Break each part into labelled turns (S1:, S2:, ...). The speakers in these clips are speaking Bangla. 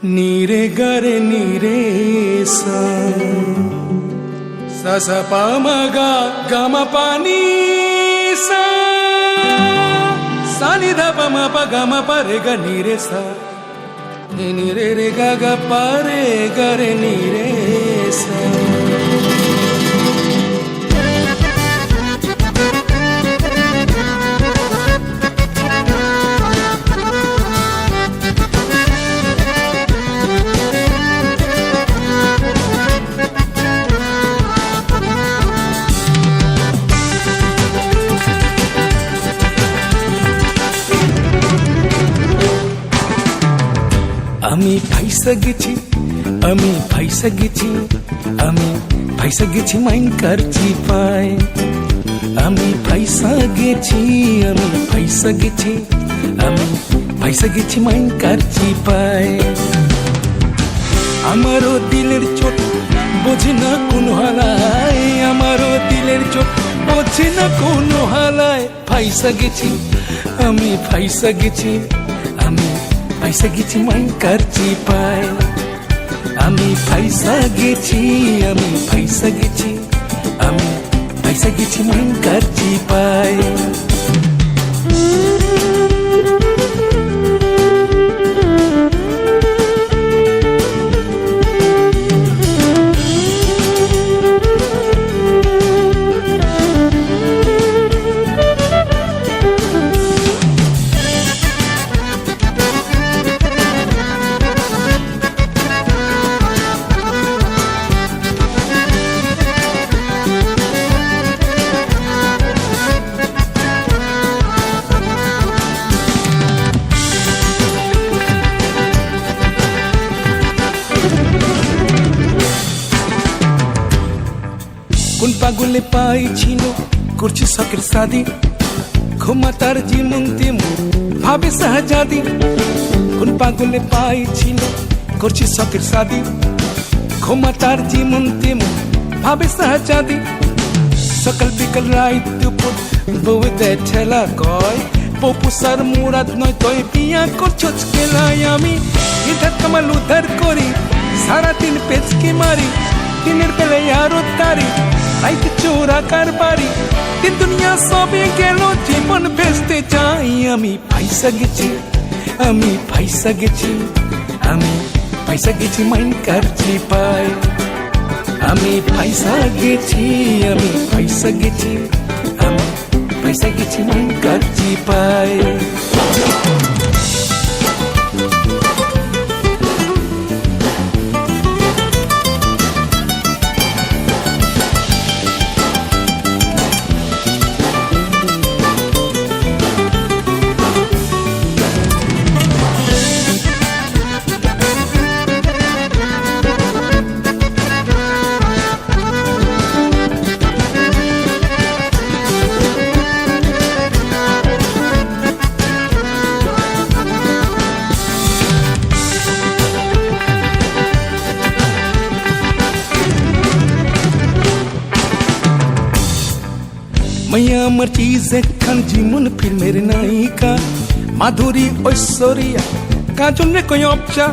S1: नीरे गरे नीरे सा सा सा पा म गा गा म पा नी सा सा नि ध प म प गा म प रे गा नी रे सा नी रे रे गा गा पा रे गा रे नी रे सा। আমি ফাইসা গেছি আমি ফাইসা গেছি আমি ফাইসা গেছি মাইন কারছি পায় আমি ফাইসা গেছি আমি ফাইসা গেছি আমি ফাইসা গেছি মাইন কারছি পায় আমারও দিলের চোট বোঝে না কোনো হালায় আমারও দিলের চোট বোঝে না কোনো হালায় ফাইসা গেছি আমি ফাইসা গেছি আমি ফাইসা গেছি মাইন কারছি পায় আমি ফাইসা গেছি আমি ফাইসা গেছি আমি ফাইসা গেছি মাইন কারছি পায়। কোন পাগলে পাইছিল করছি শখের শাদি ক্ষমা তার জীবন তেমন ভাবে শাহজাদি কোন পাগলে পাইছিল করছি শখের শাদি ক্ষমা তার জীবন তেমন ভাবে শাহজাদি সকাল বিকাল রাত দুপুর বউ দেয় ঠেলা কয় পপুসার মুরাদ নয় তয় বিয়া করছো খেলায় আমি ইধার কামাল উদ্ধার করি সারাদিন পেচকি মারি দিনের বেলায় আরো তারি রাইতে চোরা কারবারি দিন দুনিয়া সবে গেল জীবন বেচতে চাই আমি ফাইসা গেছি আমি ফাইসা গেছি আমি ফাইসা গেছি মাইন কারছি পায় আমি ফাইসা গেছি আমি ফাইসা গেছি আমি ফাইসা গেছি মাইন কারছি পায়। মাইয়া আমার চিজ একখান জীবন ফিল্মের নায়িকা মাধুরী ঐশ্বরিয়া কাজল রে কই অপচা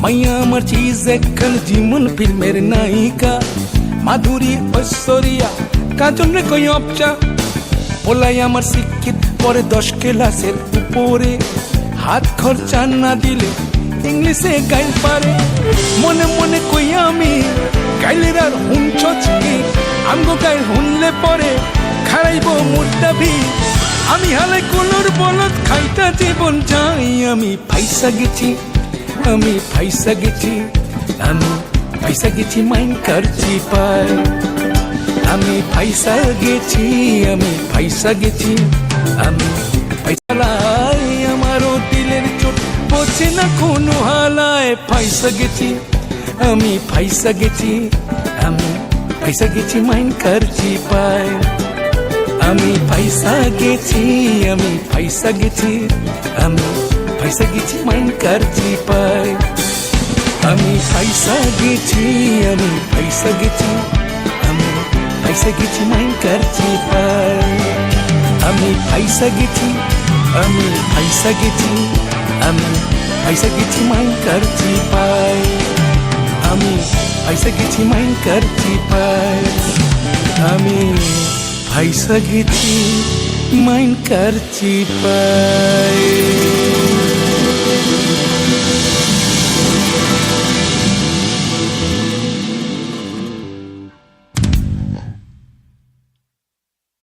S1: মাইয়া আমার চিজ একখান জীবন ফিল্মের নায়িকা মাধুরী ঐশ্বরিয়া কাজল রে কই অপচা বলাই আমার শিক্ষিত পরে 10 ক্লাসের উপরে হাত খরচা না দিলে ইংলিশে গাইল পারে মনে মনে কই আমি গাইলের আর হুনছছ কি আমগো গাইল হুনলে পরে খারাইব মুডটা ভি আমি হালে কোলর বলত খাইতা জীবন যাই আমি ফাইসা গেছি আমি ফাইসা গেছি আমি ফাইসা গেছি মাইন কারছি পায় আমি ফাইসা গেছি আমি ফাইসা গেছি আমি ফাইসা লাই আমারও দিলের চোট হচ্ছে না কোনো হালায় ফাইসা গেছি আমি ফাইসা গেছি আমি ফাইসা গেছি মাইন করছি পায় আমি ফাইসা গেছি আমি ফাইসা গেছি আমি ফাইসা গেছি মাইন করছি পায় আমি ফাইসা গেছি আমি ফাইসা গেছি আমি ফাইসা গেছি মাইন করছি পায় আমি ফাইসা গেছি আমি ফাইসা গেছি আমি ফাইসা গেছি মাইন করছি পায় আমি ফাইসা গেছি মাইন করছি পায় আমি ফাইসা গেছি মাইন করছি পায়